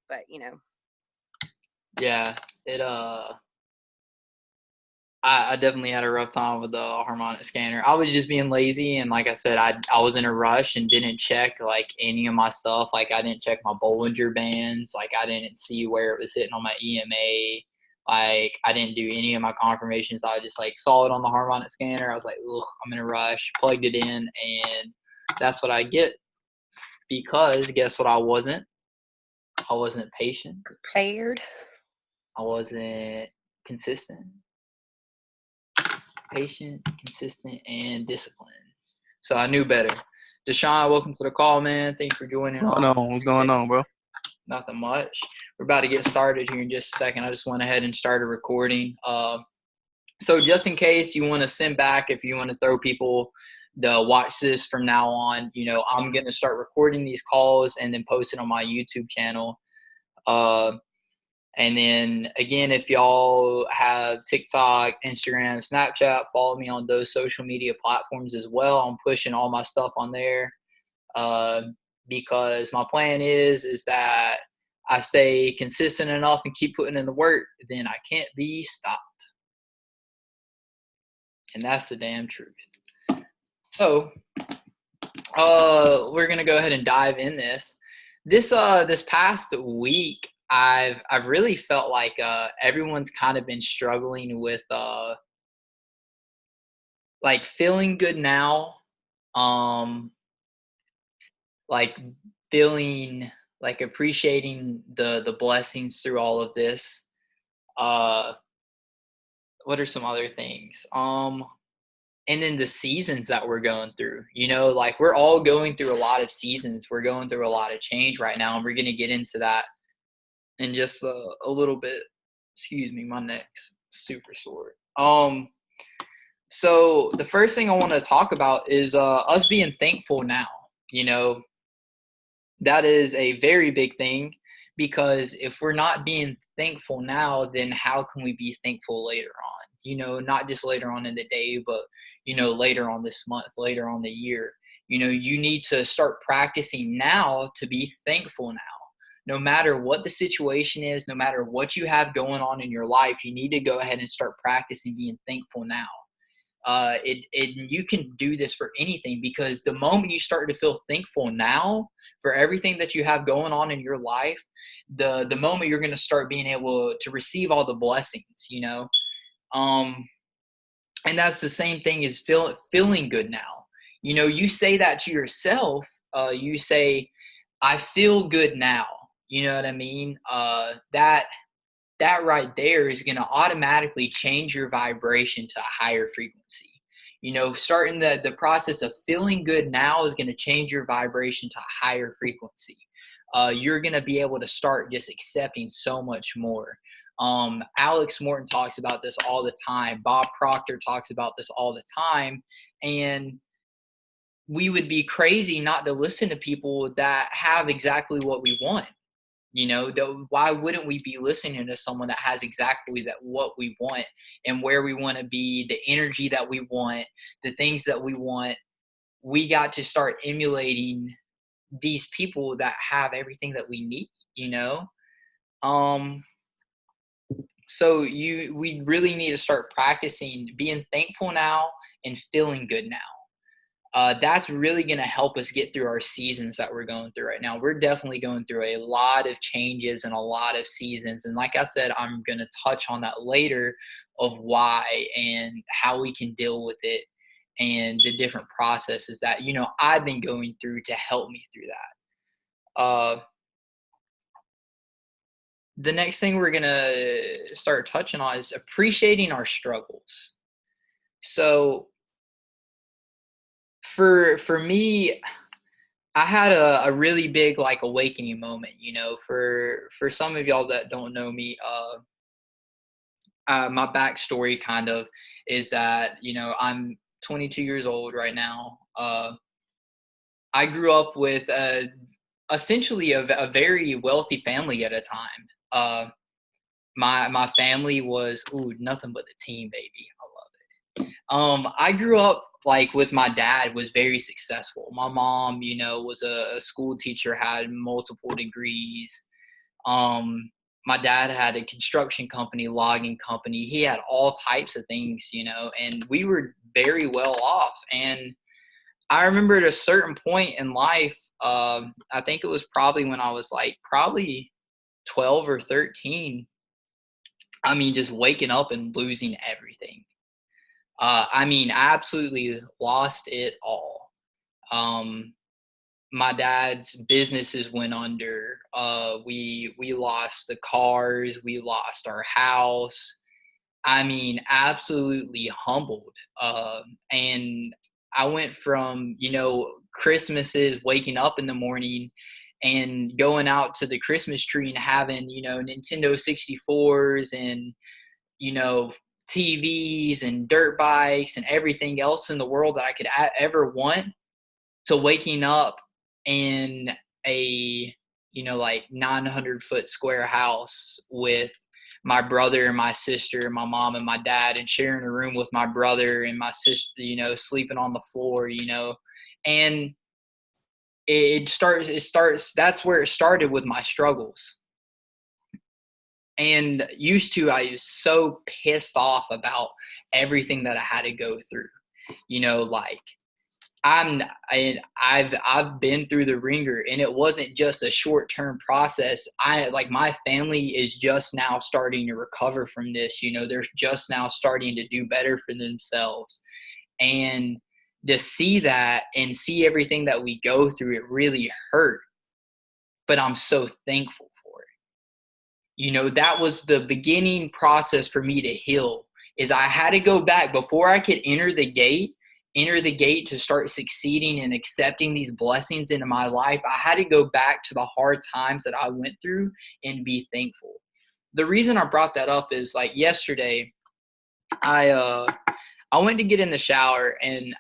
But Yeah, it I definitely had a rough time with the harmonic scanner. I was just being lazy, and like I said, I was in a rush and didn't check like any of my stuff. Like I didn't check my Bollinger Bands. Like I didn't see where it was hitting on my EMA. Like I didn't do any of my confirmations. I just like saw it on the harmonic scanner. I was like, ugh, I'm in a rush. Plugged it in, and that's what I get because guess what? I wasn't. I wasn't patient. prepared. I wasn't consistent. Patient, consistent, and disciplined. So I knew better. Deshaun, welcome to the call, man. Thanks for joining What's going on? What's going on, bro? Nothing much. We're about to get started here in just a second. I just went ahead and started recording. So just in case you want to send back, if you want to throw people to watch this from now on, I'm going to start recording these calls and then post it on my YouTube channel. And then, again, if y'all have TikTok, Instagram, Snapchat, follow me on those social media platforms as well. I'm pushing all my stuff on there because my plan is that I stay consistent enough and keep putting in the work, then I can't be stopped. And that's the damn truth. So we're going to go ahead and dive in this. This past week, I've really felt like everyone's kind of been struggling with like feeling good now, like feeling like appreciating the blessings through all of this. What are some other things? And then the seasons that we're going through, like we're all going through a lot of seasons. We're going through a lot of change right now, and we're going to get into that in just a little bit. Excuse me, my neck's super sore. So the first thing I want to talk about is us being thankful now. That is a very big thing, because if we're not being thankful now, then how can we be thankful later on? Not just later on in the day, but later on this month, later on the year. You need to start practicing now to be thankful now. No matter what the situation is, no matter what you have going on in your life, you need to go ahead and start practicing being thankful now. You can do this for anything, because the moment you start to feel thankful now for everything that you have going on in your life, the moment you're going to start being able to receive all the blessings, and that's the same thing as feeling good now. You say that to yourself. You say, I feel good now. You know what I mean? That right there is going to automatically change your vibration to a higher frequency. Starting the process of feeling good now is going to change your vibration to a higher frequency. You're going to be able to start just accepting so much more. Alex Morton talks about this all the time. Bob Proctor talks about this all the time. And we would be crazy not to listen to people that have exactly what we want. Why wouldn't we be listening to someone that has exactly what we want and where we want to be, the energy that we want, the things that we want? We got to start emulating these people that have everything that we need, So we really need to start practicing being thankful now and feeling good now. That's really going to help us get through our seasons that we're going through right now. We're definitely going through a lot of changes and a lot of seasons. And like I said, I'm going to touch on that later of why and how we can deal with it and the different processes that, I've been going through to help me through that. The next thing we're going to start touching on is appreciating our struggles. So for me, I had a really big like awakening moment, for some of y'all that don't know me, my backstory kind of is that, I'm 22 years old right now. I grew up with essentially a very wealthy family at a time. My family was nothing but the team, baby. I love it. I grew up like with my dad, was very successful. My mom, was a school teacher, had multiple degrees. My dad had a construction company, logging company. He had all types of things, and we were very well off. And I remember at a certain point in life, I think it was probably when I was like probably 12 or 13. I mean, just waking up and losing everything. I mean, I absolutely lost it all. Um, my dad's businesses went under. We lost the cars. We lost our house. I mean, absolutely humbled. And I went from, Christmases, waking up in the morning and going out to the Christmas tree and having, Nintendo 64s and, you know, TVs and dirt bikes and everything else in the world that I could ever want, to waking up in a, like 900-foot square house with my brother and my sister, my mom and my dad, and sharing a room with my brother and my sister, sleeping on the floor, and that's where it started with my struggles. And I was so pissed off about everything that I had to go through, like I've been through the ringer, and it wasn't just a short-term process. My family is just now starting to recover from this. They're just now starting to do better for themselves. And to see that and see everything that we go through, it really hurt. But I'm so thankful for it. That was the beginning process for me to heal, is I had to go back before I could enter the gate to start succeeding and accepting these blessings into my life. I had to go back to the hard times that I went through and be thankful. The reason I brought that up is, like, yesterday, I went to get in the shower, and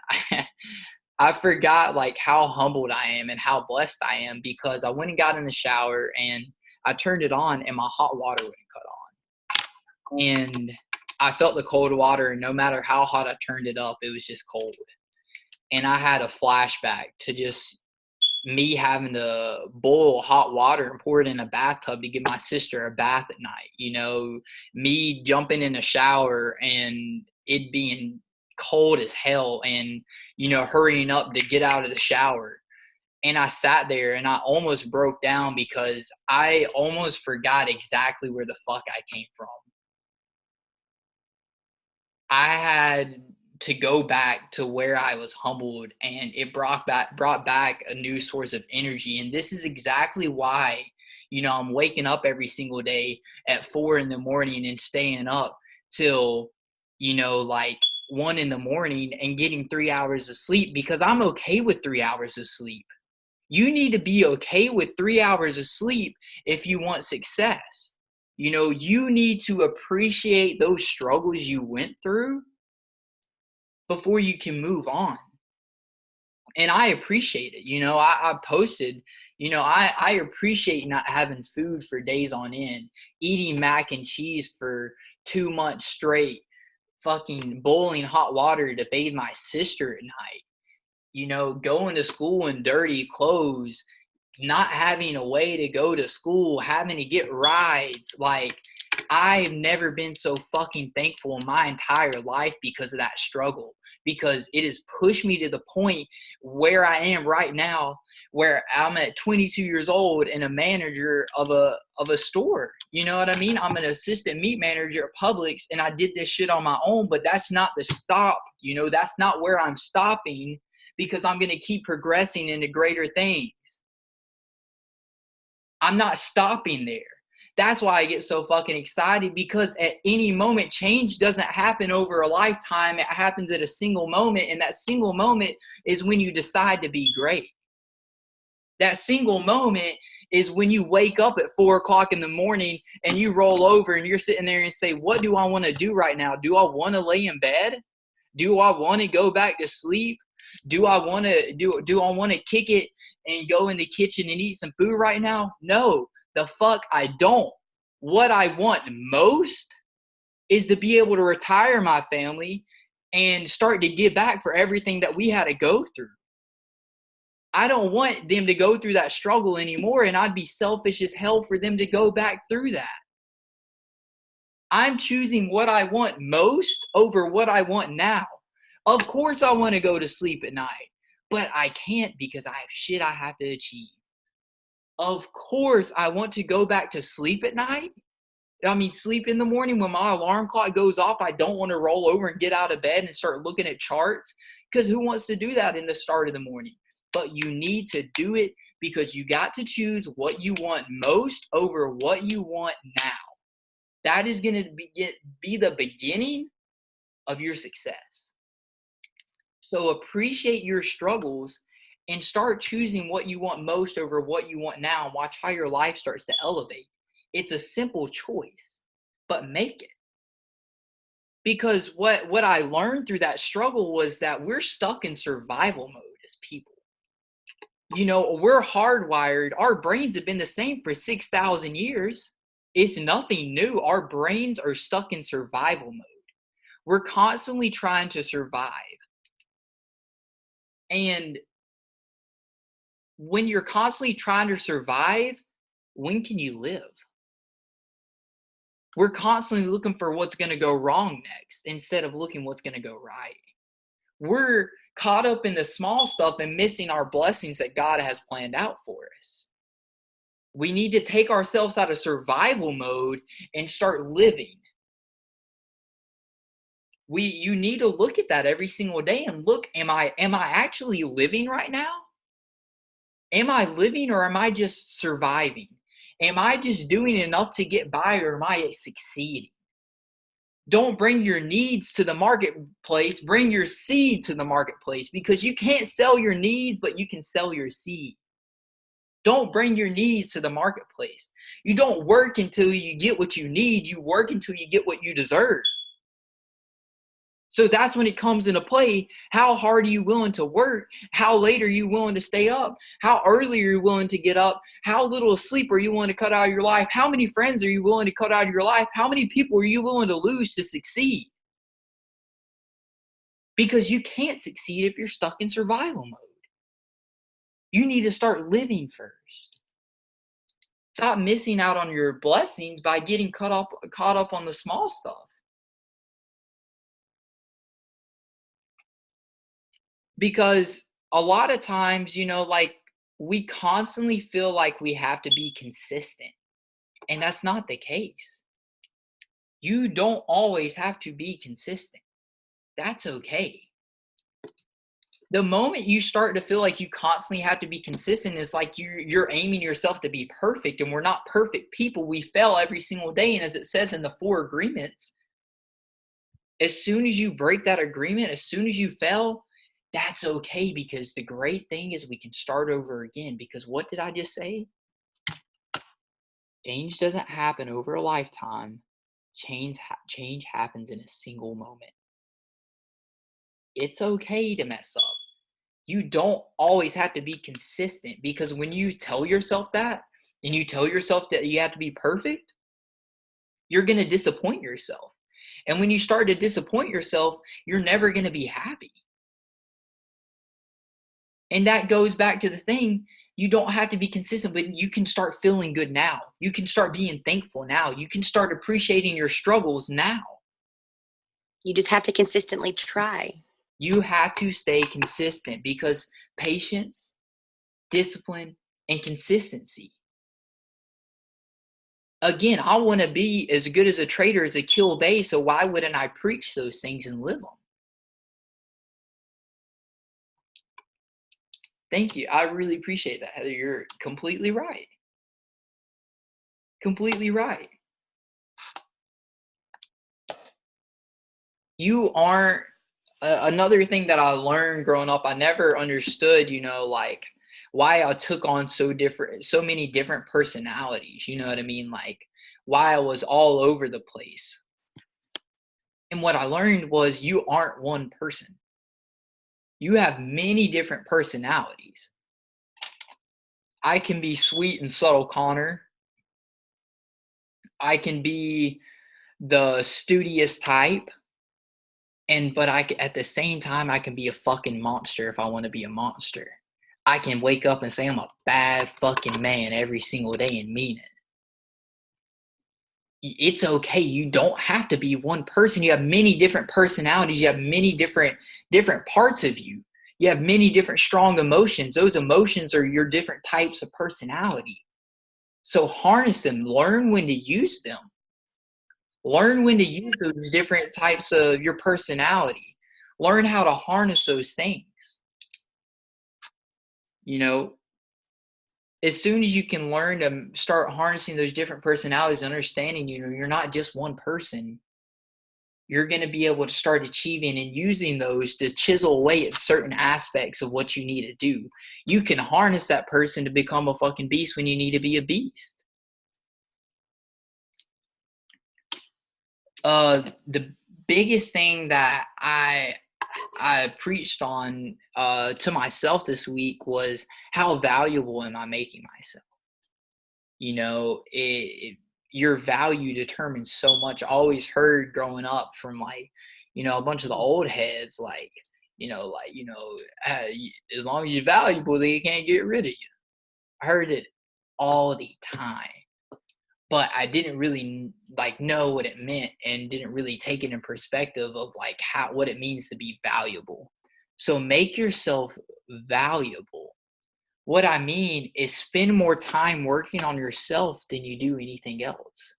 I forgot like how humbled I am and how blessed I am, because I went and got in the shower and I turned it on and my hot water wouldn't cut on. And I felt the cold water, and no matter how hot I turned it up, it was just cold. And I had a flashback to just me having to boil hot water and pour it in a bathtub to give my sister a bath at night. Me jumping in a shower and it being cold as hell, and, hurrying up to get out of the shower. And I sat there and I almost broke down because I almost forgot exactly where the fuck I came from. I had to go back to where I was humbled, and it brought back a new source of energy. And this is exactly why, I'm waking up every single day at 4 a.m. and staying up till, like 1 a.m. and getting 3 hours of sleep, because I'm okay with 3 hours of sleep. You need to be okay with 3 hours of sleep if you want success. You need to appreciate those struggles you went through before you can move on. And I appreciate it. I posted, I appreciate not having food for days on end, eating mac and cheese for 2 months straight, fucking boiling hot water to bathe my sister at night, going to school in dirty clothes, not having a way to go to school, having to get rides. Like, I've never been so fucking thankful in my entire life because of that struggle, because it has pushed me to the point where I am right now, where I'm at 22 years old and a manager of a store. You know what I mean? I'm an assistant meat manager at Publix, and I did this shit on my own, but that's not the stop. That's not where I'm stopping, because I'm going to keep progressing into greater things. I'm not stopping there. That's why I get so fucking excited, because at any moment, change doesn't happen over a lifetime. It happens at a single moment, and that single moment is when you decide to be great. That single moment is when you wake up at 4 o'clock in the morning and you roll over and you're sitting there and say, what do I want to do right now? Do I want to lay in bed? Do I want to go back to sleep? Do I want to kick it and go in the kitchen and eat some food right now? No, the fuck I don't. What I want most is to be able to retire my family and start to give back for everything that we had to go through. I don't want them to go through that struggle anymore, and I'd be selfish as hell for them to go back through that. I'm choosing what I want most over what I want now. Of course I want to go to sleep at night, but I can't because I have shit I have to achieve. Of course I want to go back to sleep at night. Sleep in the morning when my alarm clock goes off. I don't want to roll over and get out of bed and start looking at charts, because who wants to do that in the start of the morning? But you need to do it because you got to choose what you want most over what you want now. That is going to be the beginning of your success. So appreciate your struggles and start choosing what you want most over what you want now, and watch how your life starts to elevate. It's a simple choice, but make it. Because what I learned through that struggle was that we're stuck in survival mode as people. We're hardwired. Our brains have been the same for 6,000 years. It's nothing new. Our brains are stuck in survival mode. We're constantly trying to survive. And when you're constantly trying to survive, when can you live? We're constantly looking for what's going to go wrong next instead of looking what's going to go right. We're caught up in the small stuff and missing our blessings that God has planned out for us. We need to take ourselves out of survival mode and start living. You need to look at that every single day and look, am I actually living right now? Am I living, or am I just surviving? Am I just doing enough to get by, or am I succeeding? Don't bring your needs to the marketplace. Bring your seed to the marketplace, because you can't sell your needs, but you can sell your seed. Don't bring your needs to the marketplace. You don't work until you get what you need. You work until you get what you deserve. So that's when it comes into play. How hard are you willing to work? How late are you willing to stay up? How early are you willing to get up? How little sleep are you willing to cut out of your life? How many friends are you willing to cut out of your life? How many people are you willing to lose to succeed? Because you can't succeed if you're stuck in survival mode. You need to start living first. Stop missing out on your blessings by getting caught up on the small stuff. Because a lot of times, we constantly feel like we have to be consistent. And that's not the case. You don't always have to be consistent. That's okay. The moment you start to feel like you constantly have to be consistent, is like you're aiming yourself to be perfect, and we're not perfect people. We fail every single day. And as it says in the 4 agreements, as soon as you break that agreement, as soon as you fail, that's okay, because the great thing is we can start over again. Because what did I just say? Change doesn't happen over a lifetime. Change happens in a single moment. It's okay to mess up. You don't always have to be consistent, because when you tell yourself that, and you tell yourself that you have to be perfect, you're going to disappoint yourself. And when you start to disappoint yourself, you're never going to be happy. And that goes back to the thing, you don't have to be consistent, but you can start feeling good now. You can start being thankful now. You can start appreciating your struggles now. You just have to consistently try. You have to stay consistent, because patience, discipline, and consistency. Again, I want to be as good as a trader as Akil Bay, so why wouldn't I preach those things and live them? Thank you. I really appreciate that, Heather. You're completely right. Completely right. You aren't, another thing that I learned growing up, I never understood, why I took on so many different personalities, you know what I mean? Like, why I was all over the place. And what I learned was, you aren't one person. You have many different personalities. I can be sweet and subtle Connor. I can be the studious type. But at the same time, I can be a fucking monster if I want to be a monster. I can wake up and say I'm a bad fucking man every single day and mean it. It's okay. You don't have to be one person. You have many different personalities. You have many different parts of you. You have many different strong emotions. Those emotions are your different types of personality. So harness them. Learn when to use them. Learn when to use those different types of your personality. Learn how to harness those things. You know, as soon as you can learn to start harnessing those different personalities, understanding, you're not just one person, you're going to be able to start achieving and using those to chisel away at certain aspects of what you need to do. You can harness that person to become a fucking beast when you need to be a beast. The biggest thing that I preached on to myself this week was, how valuable am I making myself? Your value determines so much. I always heard growing up from a bunch of the old heads, as long as you're valuable, they can't get rid of you. I heard it all the time, but I didn't really know what it meant, and didn't really take it in perspective of what it means to be valuable. So make yourself valuable. What I mean is, spend more time working on yourself than you do anything else.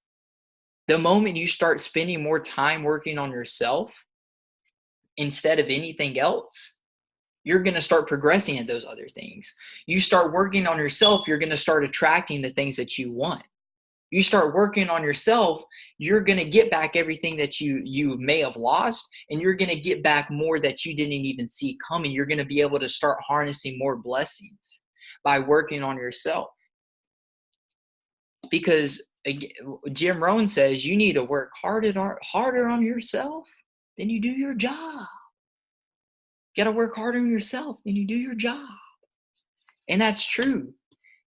The moment you start spending more time working on yourself instead of anything else, you're going to start progressing at those other things. You start working on yourself, you're going to start attracting the things that you want. You start working on yourself, you're going to get back everything that you may have lost, and you're going to get back more that you didn't even see coming. You're going to be able to start harnessing more blessings by working on yourself. Because again, Jim Rohn says you need to work harder on yourself than you do your job. You got to work harder on yourself than you do your job. And that's true.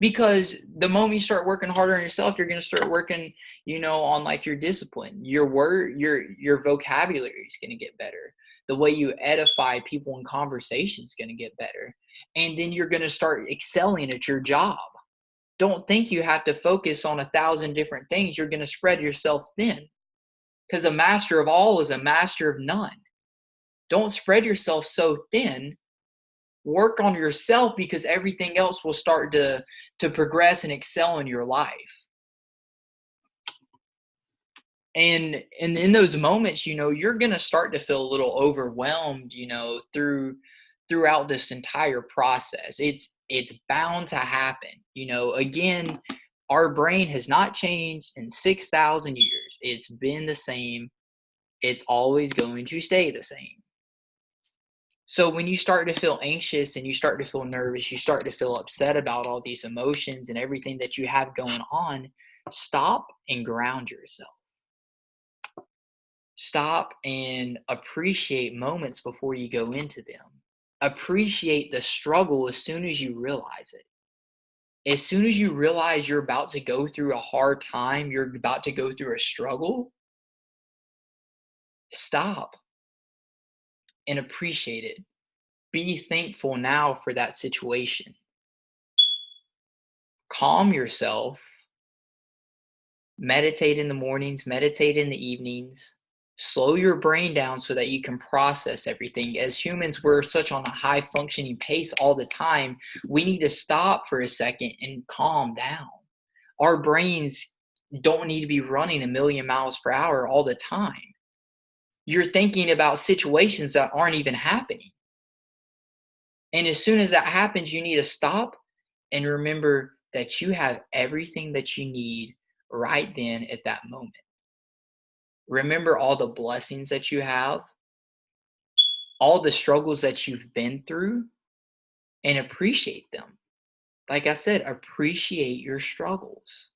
Because the moment you start working harder on yourself, you're going to start working, on your discipline. Your word, your vocabulary is going to get better. The way you edify people in conversation is going to get better. And then you're going to start excelling at your job. Don't think you have to focus on 1,000 different things. You're going to spread yourself thin. Because a master of all is a master of none. Don't spread yourself so thin. Work on yourself, because everything else will start to progress and excel in your life. And in those moments, you're going to start to feel a little overwhelmed, throughout this entire process. It's bound to happen. Again, our brain has not changed in 6,000 years. It's been the same. It's always going to stay the same. So when you start to feel anxious and you start to feel nervous, you start to feel upset about all these emotions and everything that you have going on, stop and ground yourself. Stop and appreciate moments before you go into them. Appreciate the struggle as soon as you realize it. As soon as you realize you're about to go through a hard time, you're about to go through a struggle, stop and appreciate it. Be thankful now for that situation. Calm yourself. Meditate in the mornings, meditate in the evenings. Slow your brain down so that you can process everything. As humans, we're such on a high functioning pace all the time. We need to stop for a second and calm down. Our brains don't need to be running 1,000,000 miles per hour all the time. You're thinking about situations that aren't even happening. And as soon as that happens, you need to stop and remember that you have everything that you need right then at that moment. Remember all the blessings that you have, all the struggles that you've been through, and appreciate them. Like I said, appreciate your struggles.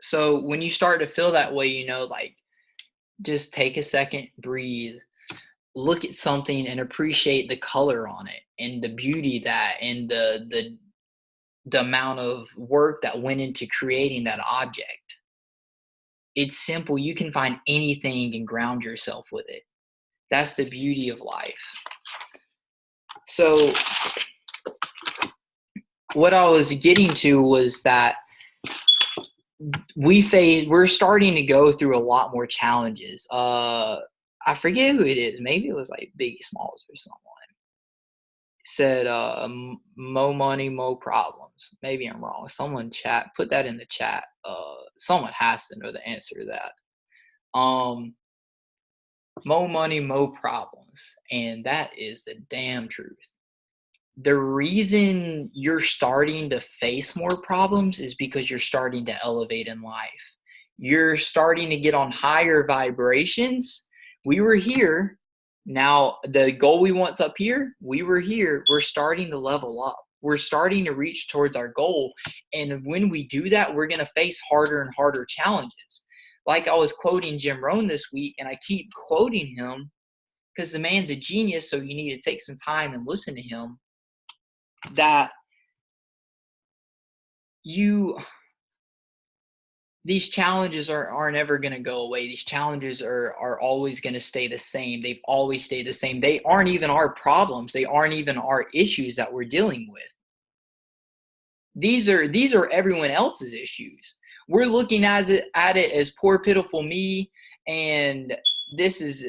So when you start to feel that way, just take a second, breathe, look at something and appreciate the color on it and the beauty that, and the amount of work that went into creating that object. It's simple. You can find anything and ground yourself with it. That's the beauty of life. So what I was getting to was that we're starting to go through a lot more challenges. I forget who it is. Maybe it was like Biggie Smalls or someone said, "Mo money, mo problems." Maybe I'm wrong. Someone put that in the chat. Someone has to know the answer to that. Mo money, mo problems, and that is the damn truth. The reason you're starting to face more problems is because you're starting to elevate in life. You're starting to get on higher vibrations. We were here. Now, the goal we want's up here. We were here. We're starting to level up. We're starting to reach towards our goal. And when we do that, we're going to face harder and harder challenges. Like I was quoting Jim Rohn this week, and I keep quoting him because the man's a genius, so you need to take some time and listen to him. That these challenges aren't ever going to go away. These challenges are always going to stay the same. They've always stayed the same. They aren't even our problems. They aren't even our issues that we're dealing with. These are everyone else's issues. We're looking at it as poor pitiful me, and this is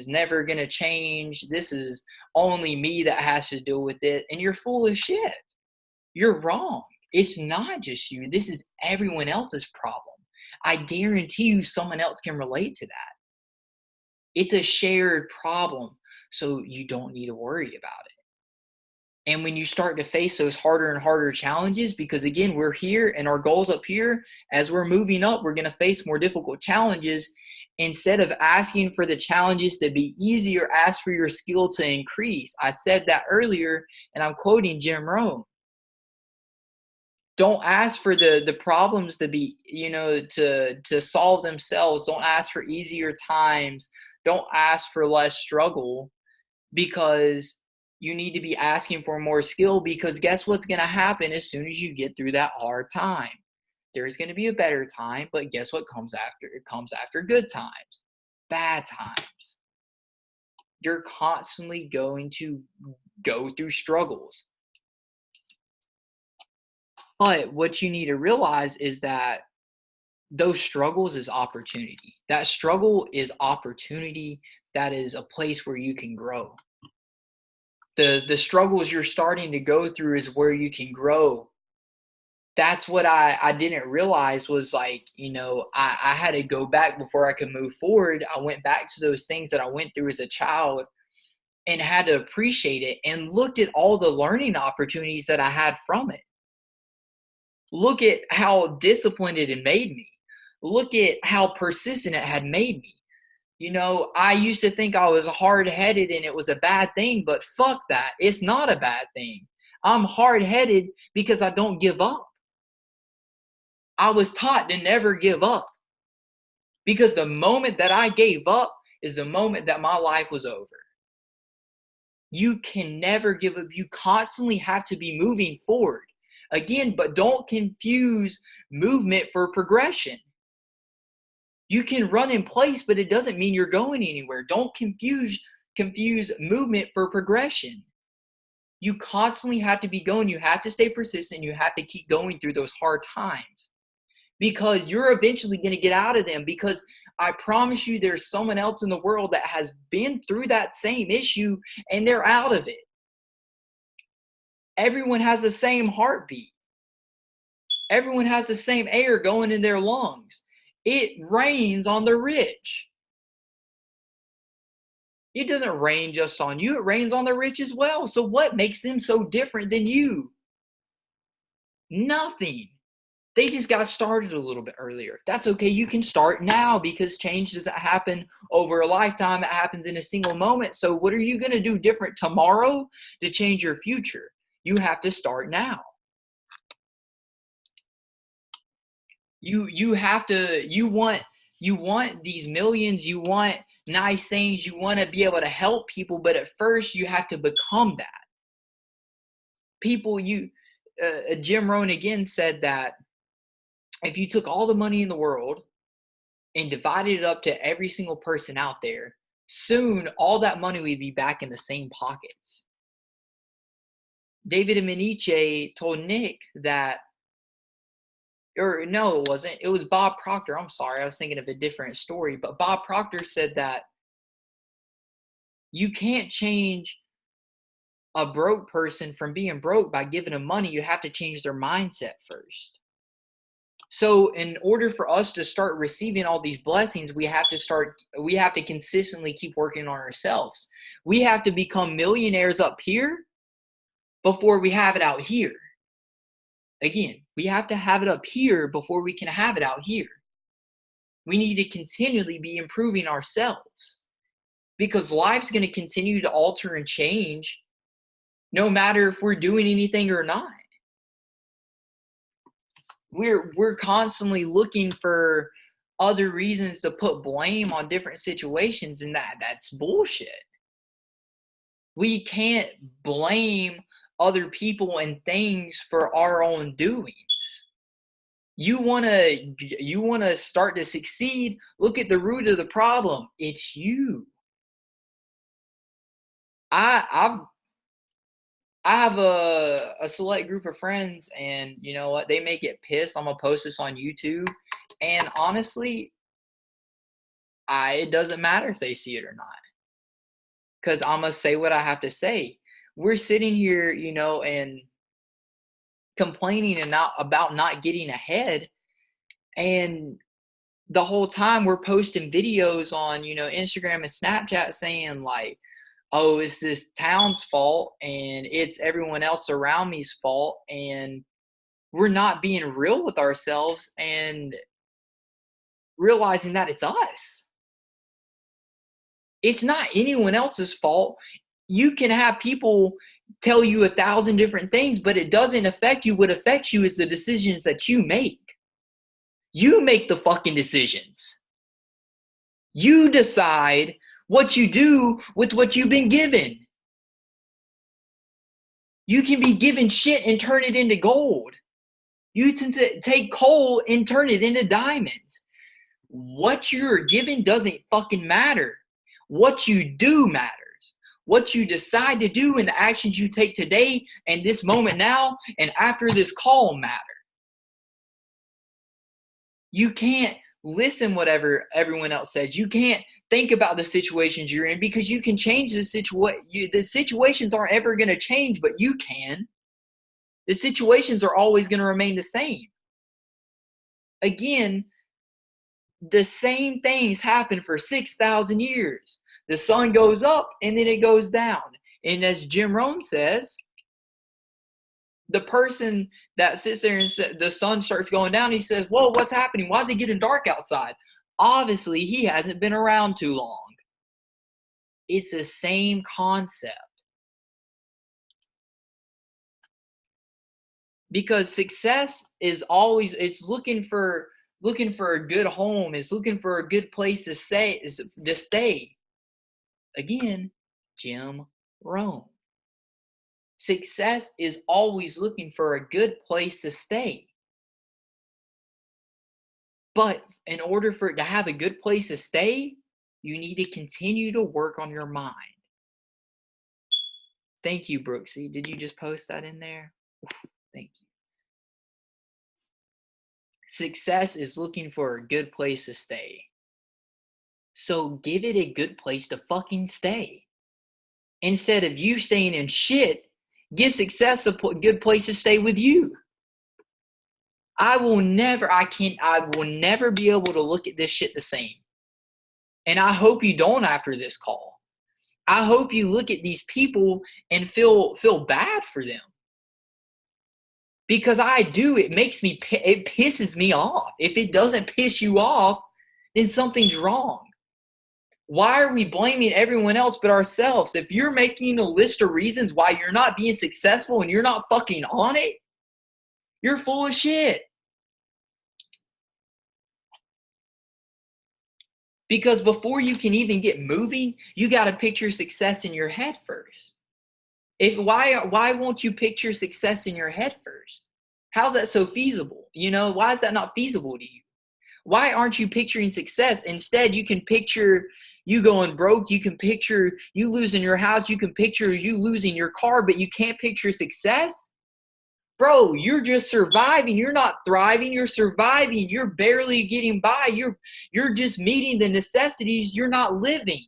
never going to change. This is only me that has to deal with it, and you're full of shit. You're wrong. It's not just you. This is everyone else's problem. I guarantee you someone else can relate to that. It's a shared problem, so you don't need to worry about it. And when you start to face those harder and harder challenges, because again, we're here and our goal's up here, as we're moving up, we're going to face more difficult challenges. Instead of asking for the challenges to be easier, ask for your skill to increase. I said that earlier, and I'm quoting Jim Rohn. Don't ask for the problems to be, to solve themselves. Don't ask for easier times. Don't ask for less struggle, because you need to be asking for more skill, because guess what's going to happen as soon as you get through that hard time? There's going to be a better time, but guess what comes after? It comes after good times, bad times. You're constantly going to go through struggles. But what you need to realize is that those struggles is opportunity. That struggle is opportunity. That is a place where you can grow. The struggles you're starting to go through is where you can grow. That's what I didn't realize was like, I had to go back before I could move forward. I went back to those things that I went through as a child and had to appreciate it, and looked at all the learning opportunities that I had from it. Look at how disciplined it had made me. Look at how persistent it had made me. I used to think I was hard-headed and it was a bad thing, but fuck that. It's not a bad thing. I'm hard-headed because I don't give up. I was taught to never give up, because the moment that I gave up is the moment that my life was over. You can never give up. You constantly have to be moving forward. Again, but don't confuse movement for progression. You can run in place, but it doesn't mean you're going anywhere. Don't confuse movement for progression. You constantly have to be going. You have to stay persistent. You have to keep going through those hard times, because you're eventually going to get out of them. Because I promise you, there's someone else in the world that has been through that same issue and they're out of it. Everyone has the same heartbeat. Everyone has the same air going in their lungs. It rains on the rich. It doesn't rain just on you. It rains on the rich as well. So what makes them so different than you? Nothing. They just got started a little bit earlier. That's okay. You can start now, because change doesn't happen over a lifetime. It happens in a single moment. So what are you going to do different tomorrow to change your future? You have to start now. You have to, you want these millions, you want nice things, you want to be able to help people, but at first you have to become that. People, Jim Rohn again said that if you took all the money in the world and divided it up to every single person out there, soon all that money would be back in the same pockets. David Ameniche told Nick that, or no, it wasn't. It was Bob Proctor. I'm sorry. I was thinking of a different story. But Bob Proctor said that you can't change a broke person from being broke by giving them money. You have to change their mindset first. So in order for us to start receiving all these blessings, we have to consistently keep working on ourselves. We have to become millionaires up here before we have it out here. Again, we have to have it up here before we can have it out here. We need to continually be improving ourselves, because life's going to continue to alter and change no matter if we're doing anything or not. We're constantly looking for other reasons to put blame on different situations, and that's bullshit. We can't blame other people and things for our own doings. You want to start to succeed, look at the root of the problem. It's you. I have a select group of friends, and you know what? They may get pissed. I'm gonna post this on YouTube, and honestly, it doesn't matter if they see it or not, because I'm gonna say what I have to say. We're sitting here, and complaining and about not getting ahead, and the whole time we're posting videos on Instagram and Snapchat saying like, oh, it's this town's fault and it's everyone else around me's fault, and we're not being real with ourselves and realizing that it's us. It's not anyone else's fault. You can have people tell you 1,000 different things, but it doesn't affect you. What affects you is the decisions that you make. You make the fucking decisions. You decide what you do with what you've been given. You can be given shit and turn it into gold. You can take coal and turn it into diamonds. What you're given doesn't fucking matter. What you do matters. What you decide to do and the actions you take today and this moment now and after this call matter. You can't listen whatever everyone else says. You can't think about the situations you're in, because you can change the situation. The situations aren't ever going to change, but you can. The situations are always going to remain the same. Again, the same things happen for 6,000 years. The sun goes up and then it goes down. And as Jim Rohn says, the person that sits there and the sun starts going down, he says, whoa, what's happening? Why is it getting dark outside? Obviously, he hasn't been around too long. It's the same concept. Because success is always, it's looking for a good home, it's looking for a good place to stay. Again, Jim Rohn. Success is always looking for a good place to stay. But in order for it to have a good place to stay, you need to continue to work on your mind. Thank you, Brooksy. Did you just post that in there? Thank you. Success is looking for a good place to stay. So give it a good place to fucking stay. Instead of you staying in shit, give success a good place to stay with you. I will never be able to look at this shit the same. And I hope you don't after this call. I hope you look at these people and feel bad for them. Because I do. It pisses me off. If it doesn't piss you off, then something's wrong. Why are we blaming everyone else but ourselves? If you're making a list of reasons why you're not being successful and you're not fucking on it, you're full of shit. Because before you can even get moving, you got to picture success in your head first. Why won't you picture success in your head first? How's that so feasible? Why is that not feasible to you? Why aren't you picturing success? Instead, you can picture you going broke. You can picture you losing your house. You can picture you losing your car, but you can't picture success. Bro, you're just surviving. You're not thriving. You're surviving. You're barely getting by. You're just meeting the necessities. You're not living.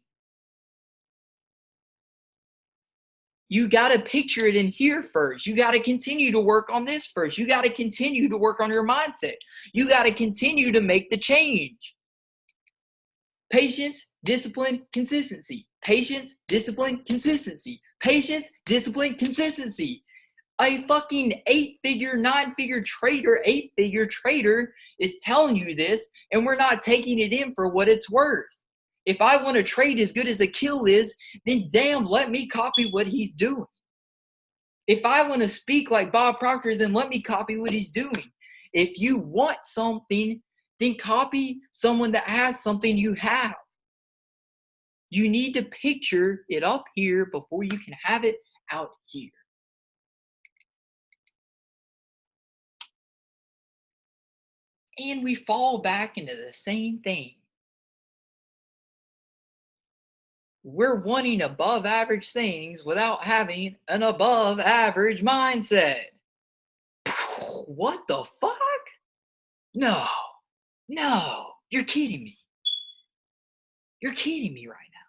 You got to picture it in here first. You got to continue to work on this first. You got to continue to work on your mindset. You got to continue to make the change. Patience, discipline, consistency. Patience, discipline, consistency. Patience, discipline, consistency. A fucking 8-figure, 9-figure trader, 8-figure trader is telling you this, and we're not taking it in for what it's worth. If I want to trade as good as Akil is, then damn, let me copy what he's doing. If I want to speak like Bob Proctor, then let me copy what he's doing. If you want something, then copy someone that has something you have. You need to picture it up here before you can have it out here. And we fall back into the same thing. We're wanting above average things without having an above average mindset. What the fuck? No, you're kidding me. You're kidding me right now.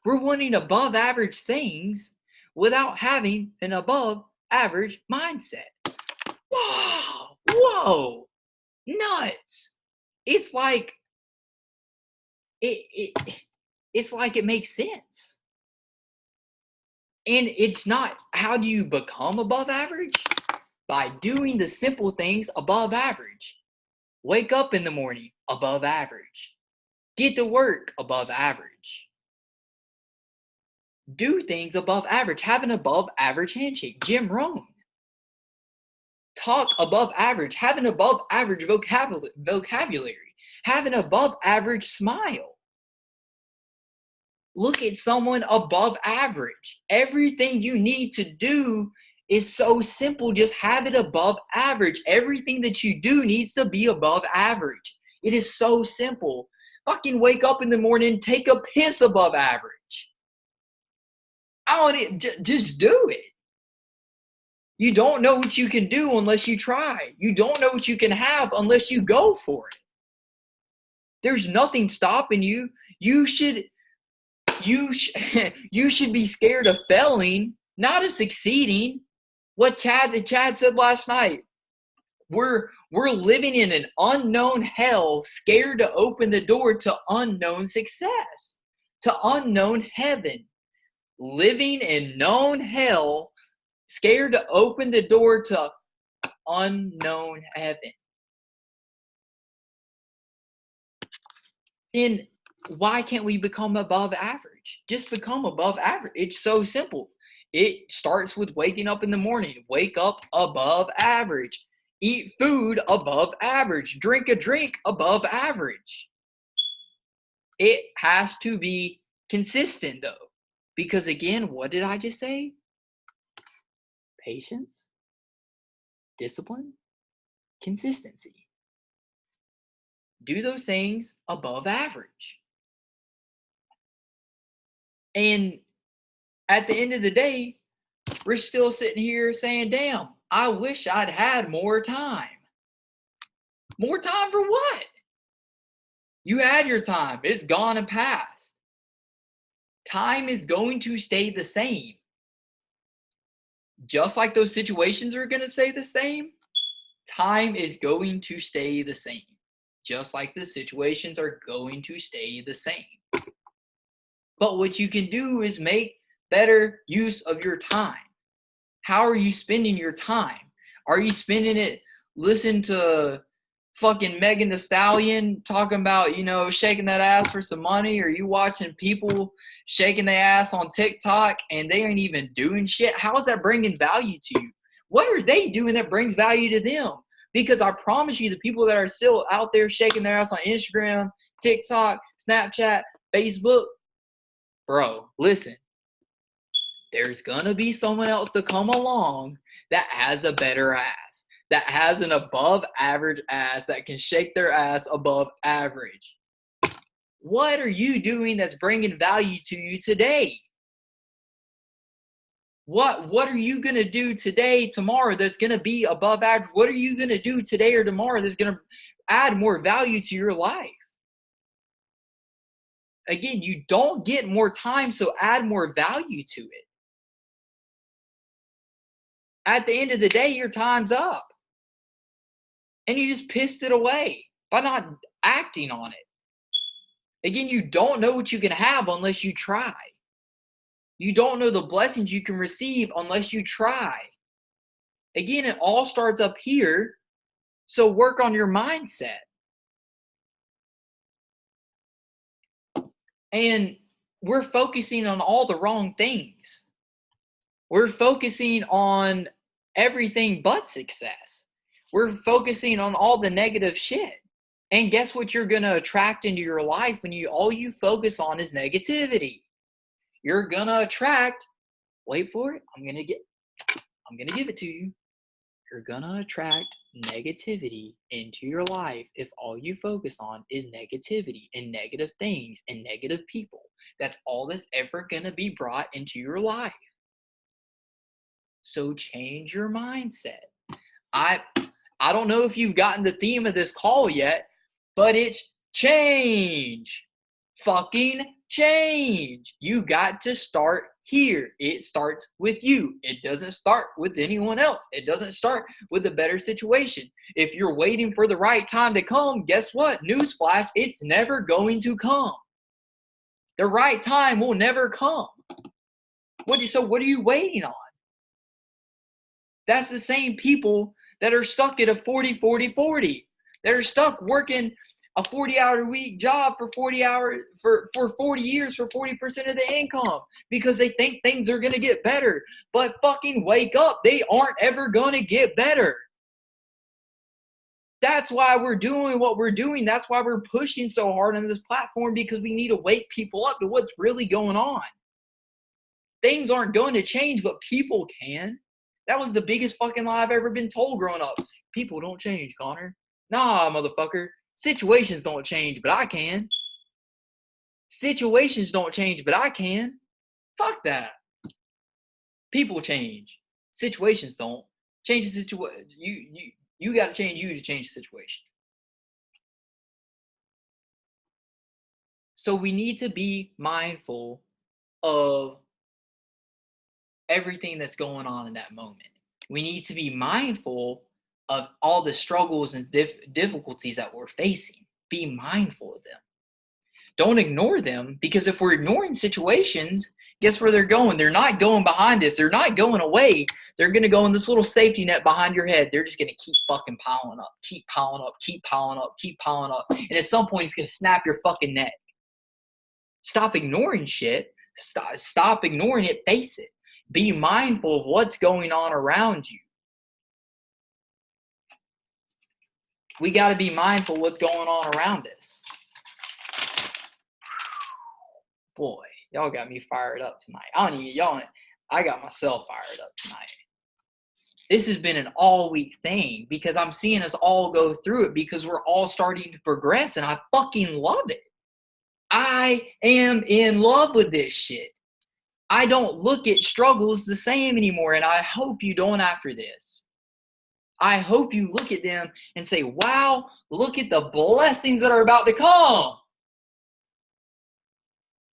We're wanting above average things without having an above average mindset. Wow, whoa, nuts. It's like it's like it makes sense. And it's not, how do you become above average? By doing the simple things above average. Wake up in the morning, above average. Get to work, above average. Do things above average. Have an above average handshake. Jim Rohn. Talk above average. Have an above average vocabulary. Have an above average smile. Look at someone above average. Everything you need to do is so simple. Just have it above average. Everything that you do needs to be above average. It is so simple. Fucking wake up in the morning, take a piss above average. Just do it. You don't know what you can do unless you try. You don't know what you can have unless you go for it. There's nothing stopping you. You should be scared of failing, not of succeeding. What Chad said last night. We're living in an unknown hell, scared to open the door to unknown success, to unknown heaven. Living in known hell, scared to open the door to unknown heaven. Then why can't we become above average? Just become above average. It's so simple. It starts with waking up in the morning. Wake up above average. Eat food above average. Drink a drink above average. It has to be consistent though. Because again, what did I just say? Patience, discipline, consistency. Do those things above average. And at the end of the day, we're still sitting here saying, damn, I wish I'd had more time. More time for what? You had your time. It's gone and passed. Time is going to stay the same. Just like those situations are going to stay the same, time is going to stay the same. Just like the situations are going to stay the same. But what you can do is make better use of your time. How are you spending your time? Are you spending it listening to fucking Megan Thee Stallion talking about, shaking that ass for some money? Or are you watching people shaking their ass on TikTok and they ain't even doing shit? How is that bringing value to you? What are they doing that brings value to them? Because I promise you, the people that are still out there shaking their ass on Instagram, TikTok, Snapchat, Facebook, bro, listen. There's going to be someone else to come along that has a better ass, that has an above average ass, that can shake their ass above average. What are you doing that's bringing value to you today? What are you going to do today, tomorrow that's going to be above average? What are you going to do today or tomorrow that's going to add more value to your life? Again, you don't get more time, so add more value to it. At the end of the day, your time's up. And you just pissed it away by not acting on it. Again, you don't know what you can have unless you try. You don't know the blessings you can receive unless you try. Again, it all starts up here, so work on your mindset. And we're focusing on all the wrong things. We're focusing on everything but success. We're focusing on all the negative shit. And guess what you're going to attract into your life when all you focus on is negativity? You're going to attract, wait for it, I'm going to give it to you. You're going to attract negativity into your life if all you focus on is negativity and negative things and negative people. That's all that's ever going to be brought into your life. So change your mindset. I don't know if you've gotten the theme of this call yet, but it's change. Fucking change. You got to start here. It starts with you. It doesn't start with anyone else. It doesn't start with a better situation. If you're waiting for the right time to come, guess what? Newsflash, it's never going to come. The right time will never come. So what are you waiting on? That's the same people that are stuck at a 40-40-40. They're stuck working a 40-hour week job for 40 hours for 40 years for 40% of the income because they think things are going to get better. But fucking wake up. They aren't ever going to get better. That's why we're doing what we're doing. That's why we're pushing so hard on this platform, because we need to wake people up to what's really going on. Things aren't going to change, but people can. That was the biggest fucking lie I've ever been told growing up. People don't change, Connor. Nah, motherfucker. Situations don't change, but I can. Situations don't change, but I can. Fuck that. People change. Situations don't. Change the situation. You got to change you to change the situation. So we need to be mindful of everything that's going on in that moment. We need to be mindful of all the struggles and difficulties that we're facing. Be mindful of them. Don't ignore them, because if we're ignoring situations, guess where they're going? They're not going behind us. They're not going away. They're going to go in this little safety net behind your head. They're just going to keep fucking piling up, keep piling up, keep piling up, keep piling up. And at some point, it's going to snap your fucking neck. Stop ignoring shit. Stop ignoring it. Face it. Be mindful of what's going on around you. We got to be mindful of what's going on around us. Boy, y'all got me fired up tonight. I got myself fired up tonight. This has been an all-week thing because I'm seeing us all go through it, because we're all starting to progress, and I fucking love it. I am in love with this shit. I don't look at struggles the same anymore, and I hope you don't after this. I hope you look at them and say, wow, look at the blessings that are about to come.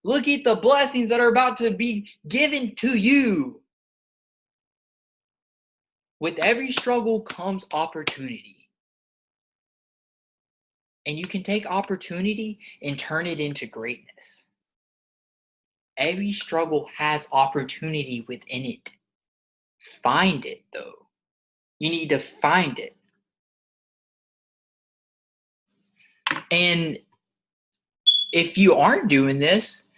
Look at the blessings that are about to be given to you. With every struggle comes opportunity. And you can take opportunity and turn it into greatness. Every struggle has opportunity within it. Find it, though. You need to find it. And if you aren't doing this,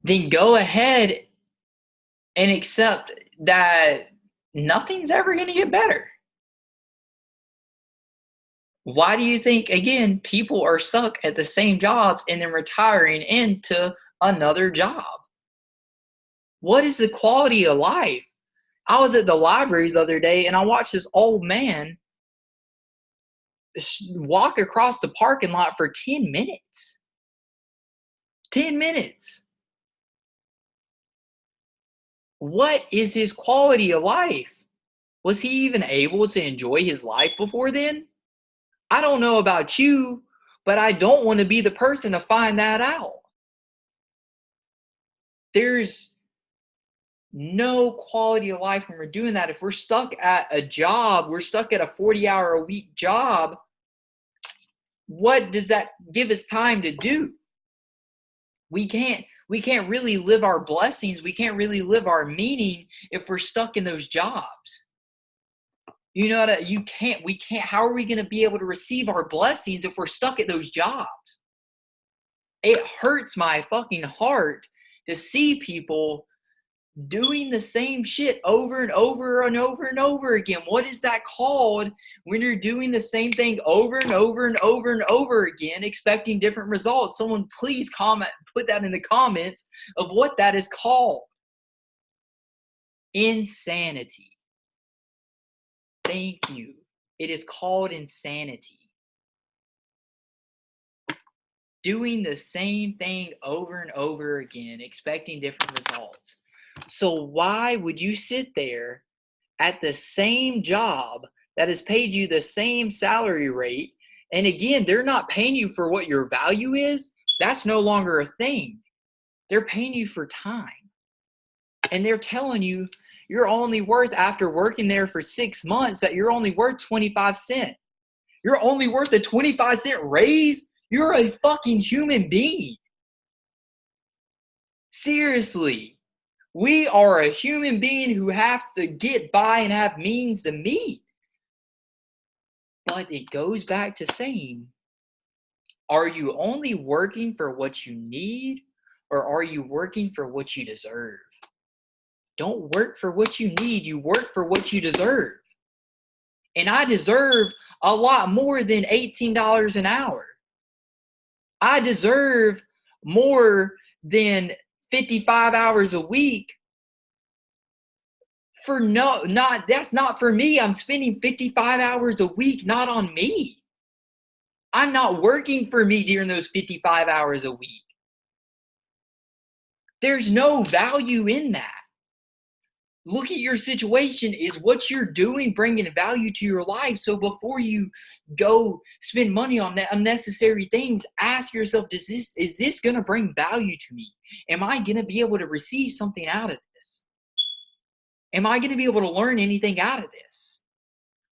then go ahead and accept that nothing's ever going to get better. Why do you think, again, people are stuck at the same jobs and then retiring into another job? What is the quality of life? I was at the library the other day and I watched this old man walk across the parking lot for 10 minutes. 10 minutes. What is his quality of life? Was he even able to enjoy his life before then? I don't know about you, but I don't want to be the person to find that out. There's no quality of life when we're doing that. If we're stuck at a job, we're stuck at a 40-hour-a-week job, what does that give us time to do? We can't really live our blessings. We can't really live our meaning if we're stuck in those jobs. You know what? We can't. How are we going to be able to receive our blessings if we're stuck at those jobs? It hurts my fucking heart to see people doing the same shit over and over and over and over again. What is that called when you're doing the same thing over and over and over and over again, expecting different results? Someone please put that in the comments of what that is called. Insanity. Thank you. It is called insanity. Doing the same thing over and over again, expecting different results. So why would you sit there at the same job that has paid you the same salary rate? And again, they're not paying you for what your value is. That's no longer a thing. They're paying you for time. And they're telling you you're only worth, after working there for 6 months, that you're only worth 25 cents. You're only worth a 25-cent raise? You're a fucking human being. Seriously. We are a human being who have to get by and have means to meet. But it goes back to saying, are you only working for what you need, or are you working for what you deserve? Don't work for what you need. You work for what you deserve. And I deserve a lot more than $18 an hour. I deserve more than 55 hours a week. That's not for me. I'm spending 55 hours a week, not on me. I'm not working for me during those 55 hours a week. There's no value in that. Look at your situation. Is what you're doing bringing value to your life? So before you go spend money on unnecessary things, ask yourself, is this going to bring value to me? Am I going to be able to receive something out of this? Am I going to be able to learn anything out of this?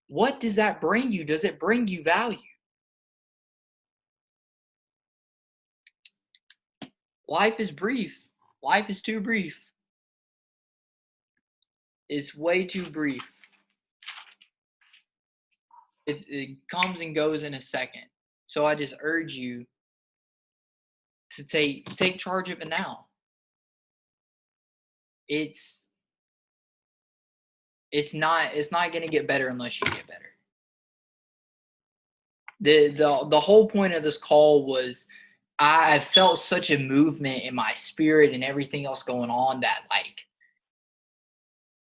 What does that bring you? Does it bring you value? Life is brief. Life is too brief. It's way too brief. It comes and goes in a second. So I just urge you to take charge of it now. It's not going to get better unless you get better. The whole point of this call was I felt such a movement in my spirit and everything else going on that, like,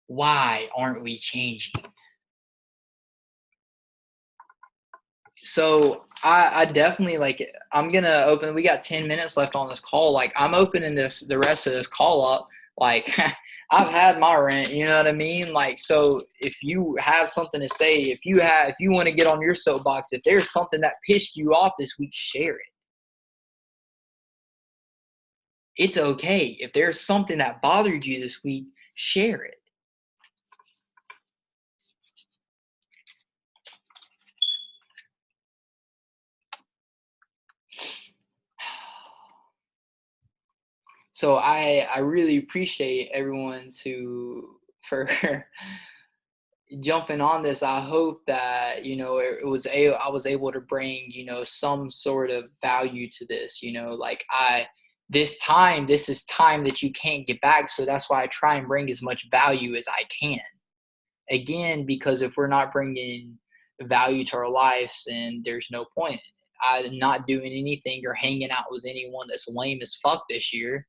why aren't we changing? So I definitely, like, I'm going to open, we got 10 minutes left on this call. Like, I'm opening the rest of this call up. Like, I've had my rant, you know what I mean? Like, so if you have something to say, if you want to get on your soapbox, if there's something that pissed you off this week, share it. It's okay. If there's something that bothered you this week, share it. So I really appreciate everyone for jumping on this. I hope that, you know, I was able to bring, you know, some sort of value to this, you know, like this is time that you can't get back. So that's why I try and bring as much value as I can. Again, because if we're not bringing value to our lives, then there's no point. I'm not doing anything or hanging out with anyone that's lame as fuck this year.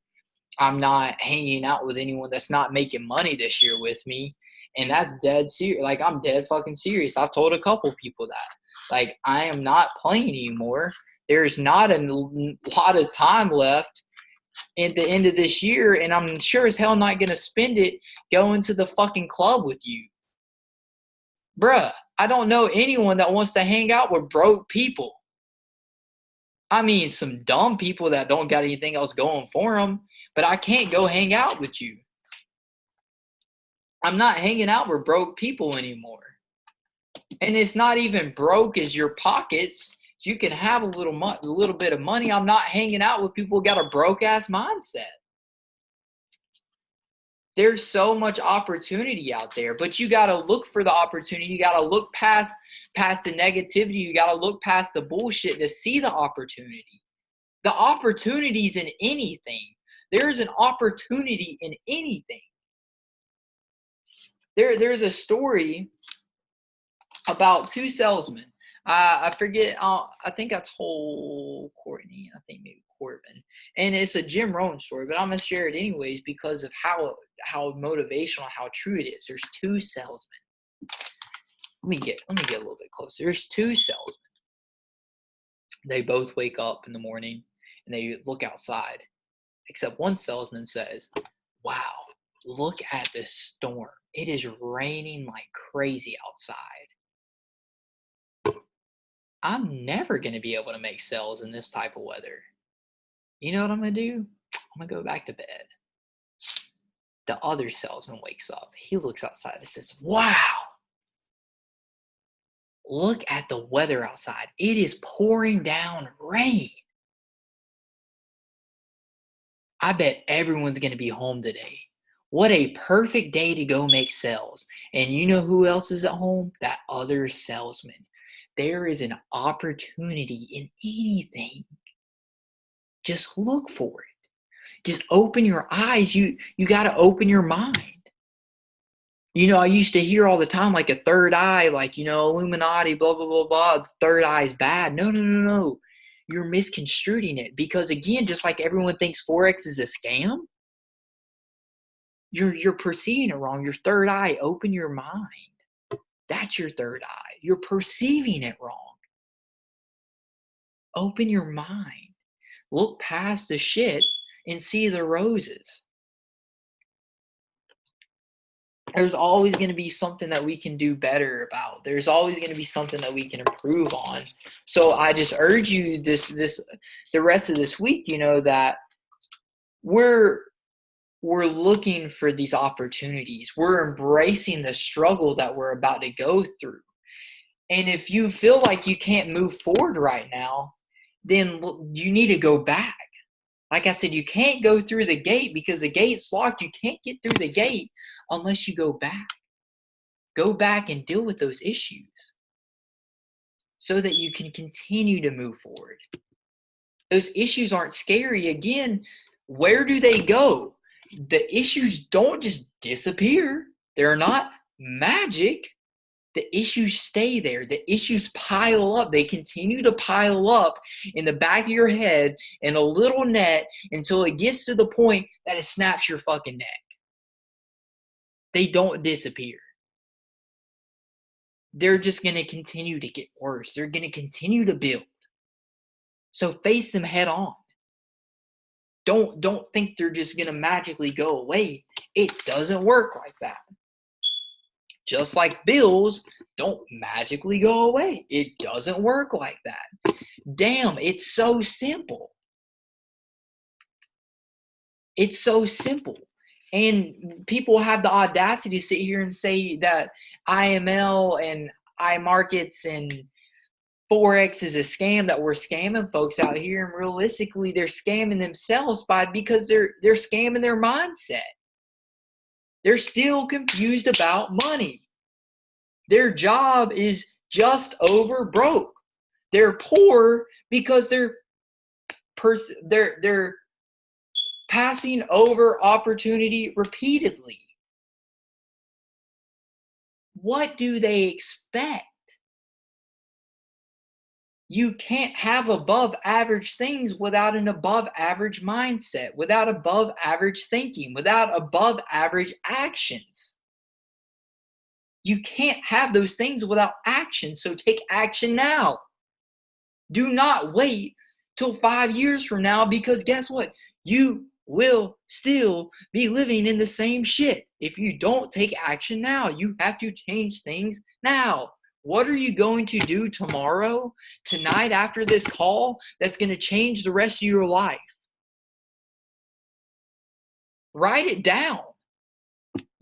I'm not hanging out with anyone that's not making money this year with me. And that's dead serious. Like, I'm dead fucking serious. I've told a couple people that. Like, I am not playing anymore. There's not a lot of time left at the end of this year, and I'm sure as hell not going to spend it going to the fucking club with you. Bruh, I don't know anyone that wants to hang out with broke people. I mean, some dumb people that don't got anything else going for them, but I can't go hang out with you. I'm not hanging out with broke people anymore. And it's not even broke as your pockets. You can have a little bit of money. I'm not hanging out with people who got a broke ass mindset. There's so much opportunity out there, but you got to look for the opportunity. You got to look past the negativity. You got to look past the bullshit to see the opportunity. The opportunity's in anything. There's an opportunity in anything. There's a story about two salesmen. I forget. I think I told Courtney. I think maybe Corbin. And it's a Jim Rohn story, but I'm gonna share it anyways because of how motivational, how true it is. There's two salesmen. Let me get a little bit closer. There's two salesmen. They both wake up in the morning and they look outside. Except one salesman says, "Wow, look at this storm. It is raining like crazy outside. I'm never going to be able to make sales in this type of weather. You know what I'm going to do? I'm going to go back to bed." The other salesman wakes up. He looks outside and says, "Wow, look at the weather outside. It is pouring down rain. I bet everyone's going to be home today. What a perfect day to go make sales." And you know who else is at home? That other salesman. There is an opportunity in anything. Just look for it. Just open your eyes. You got to open your mind. You know, I used to hear all the time like a third eye, like, you know, Illuminati, blah, blah, blah, blah. The third eye is bad. No. You're misconstruing it because, again, just like everyone thinks Forex is a scam, you're perceiving it wrong. Your third eye, open your mind. That's your third eye. You're perceiving it wrong. Open your mind. Look past the shit and see the roses. There's always going to be something that we can do better about. There's always going to be something that we can improve on. So I just urge you the rest of this week, you know, that we're looking for these opportunities. We're embracing the struggle that we're about to go through. And if you feel like you can't move forward right now, then you need to go back. Like I said, you can't go through the gate because the gate's locked. You can't get through the gate unless you go back. Go back and deal with those issues so that you can continue to move forward. Those issues aren't scary. Again, where do they go? The issues don't just disappear. They're not magic. The issues stay there. The issues pile up. They continue to pile up in the back of your head in a little net until it gets to the point that it snaps your fucking neck. They don't disappear. They're just going to continue to get worse. They're going to continue to build. So face them head on. Don't think they're just going to magically go away. It doesn't work like that. Just like bills don't magically go away. It doesn't work like that. Damn, it's so simple. It's so simple. And people have the audacity to sit here and say that IML and iMarkets and Forex is a scam, that we're scamming folks out here. And realistically, they're scamming themselves because they're scamming their mindset. They're still confused about money. Their job is just over broke. They're poor because they're passing over opportunity repeatedly. What do they expect? You can't have above average things without an above average mindset, without above average thinking, without above average actions. You can't have those things without action. So take action now. Do not wait till 5 years from now, because guess what? you will still be living in the same shit. If you don't take action now, you have to change things now. What are you going to do tomorrow, tonight, after this call, that's going to change the rest of your life? Write it down.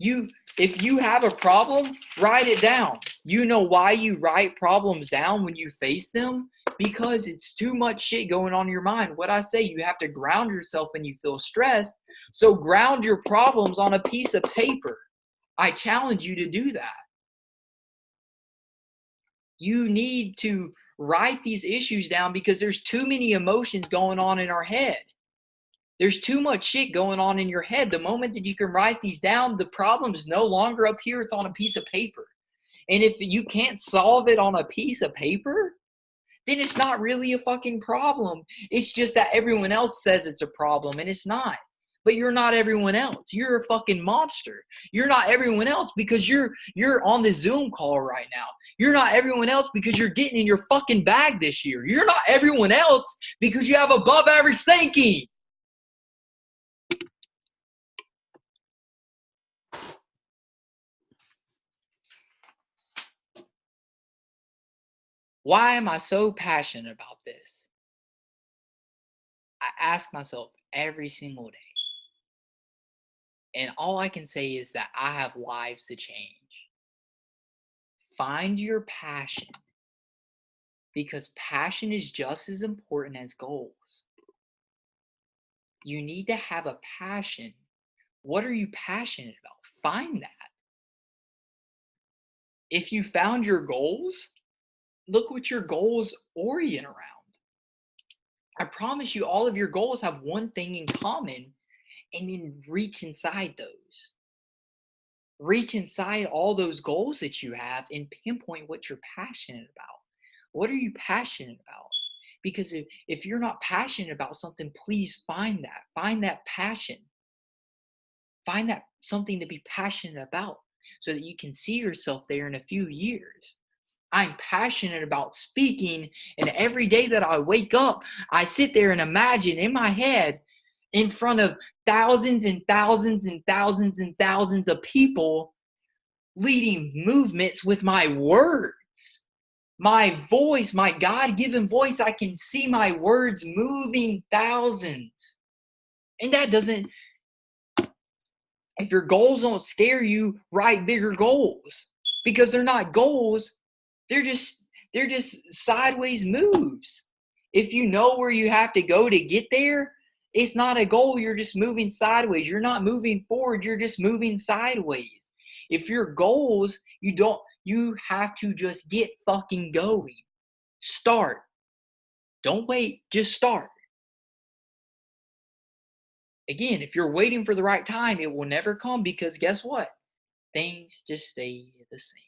If you have a problem, write it down. You know why you write problems down when you face them? Because it's too much shit going on in your mind. What I say, you have to ground yourself when you feel stressed. So ground your problems on a piece of paper. I challenge you to do that. You need to write these issues down because there's too many emotions going on in our head. There's too much shit going on in your head. The moment that you can write these down, the problem is no longer up here. It's on a piece of paper. And if you can't solve it on a piece of paper, then it's not really a fucking problem. It's just that everyone else says it's a problem and it's not. But you're not everyone else. You're a fucking monster. You're not everyone else because you're on the Zoom call right now. You're not everyone else because you're getting in your fucking bag this year. You're not everyone else because you have above average thinking. Why am I so passionate about this? I ask myself every single day. And all I can say is that I have lives to change. Find your passion, because passion is just as important as goals. You need to have a passion. What are you passionate about? Find that. If you found your goals, look what your goals orient around. I promise you, all of your goals have one thing in common, and then reach inside those. Reach inside all those goals that you have and pinpoint what you're passionate about. What are you passionate about? Because if you're not passionate about something, please find that. Find that passion. Find that something to be passionate about so that you can see yourself there in a few years. I'm passionate about speaking, and every day that I wake up, I sit there and imagine in my head in front of thousands and thousands and thousands and thousands of people leading movements with my words. My voice, my God-given voice, I can see my words moving thousands. And that doesn't, if your goals don't scare you, write bigger goals. Because they're not goals, they're just sideways moves. If you know where you have to go to get there, it's not a goal, you're just moving sideways. You're not moving forward, you're just moving sideways. If your goals, you have to just get fucking going. Start. Don't wait, just start. Again, if you're waiting for the right time, it will never come, because guess what? Things just stay the same.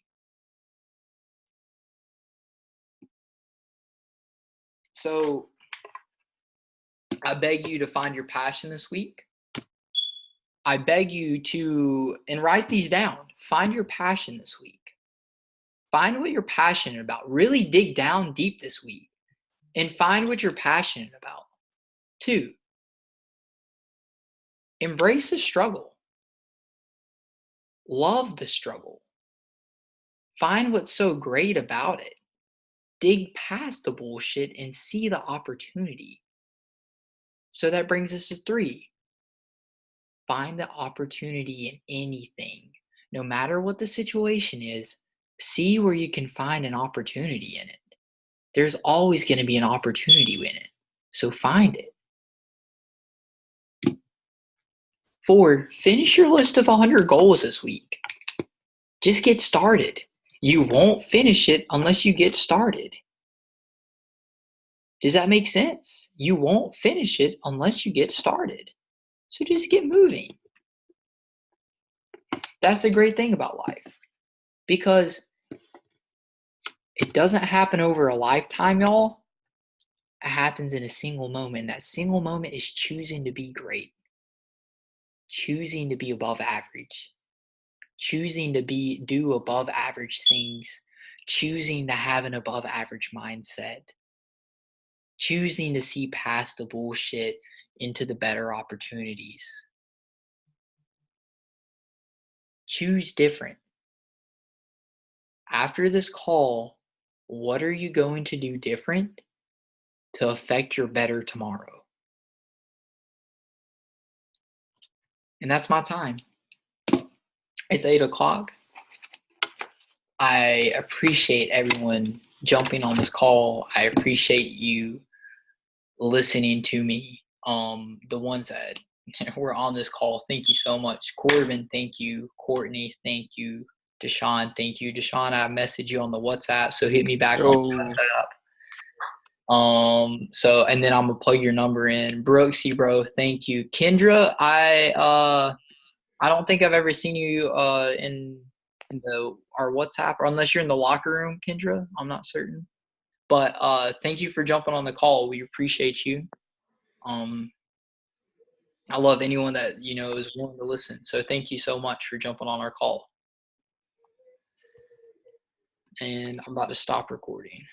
So, I beg you to find your passion this week. I beg you to, and write these down. Find your passion this week. Find what you're passionate about. Really dig down deep this week and find what you're passionate about. 2, embrace the struggle. Love the struggle. Find what's so great about it. Dig past the bullshit and see the opportunity. So that brings us to 3. Find the opportunity in anything. No matter what the situation is, see where you can find an opportunity in it. There's always going to be an opportunity in it. So find it. 4, finish your list of 100 goals this week. Just get started. You won't finish it unless you get started. Does that make sense? You won't finish it unless you get started. So just get moving. That's the great thing about life. Because it doesn't happen over a lifetime, y'all. It happens in a single moment. That single moment is choosing to be great. Choosing to be above average. Choosing to do above average things. Choosing to have an above average mindset. Choosing to see past the bullshit. into the better opportunities. Choose different. After this call, what are you going to do different to affect your better tomorrow? And that's my time. It's 8 o'clock. I appreciate everyone jumping on this call. I appreciate you listening to me. The ones that were on this call, thank you so much. Corbin, thank you. Courtney, thank you. Deshaun, thank you. Deshaun, I messaged you on the WhatsApp, so hit me back on WhatsApp. So and then I'm gonna plug your number in. Brooksy, bro, thank you. Kendra, I don't think I've ever seen you in our WhatsApp, or unless you're in the locker room, Kendra. I'm not certain. But thank you for jumping on the call. We appreciate you. I love anyone that is willing to listen. So thank you so much for jumping on our call. And I'm about to stop recording.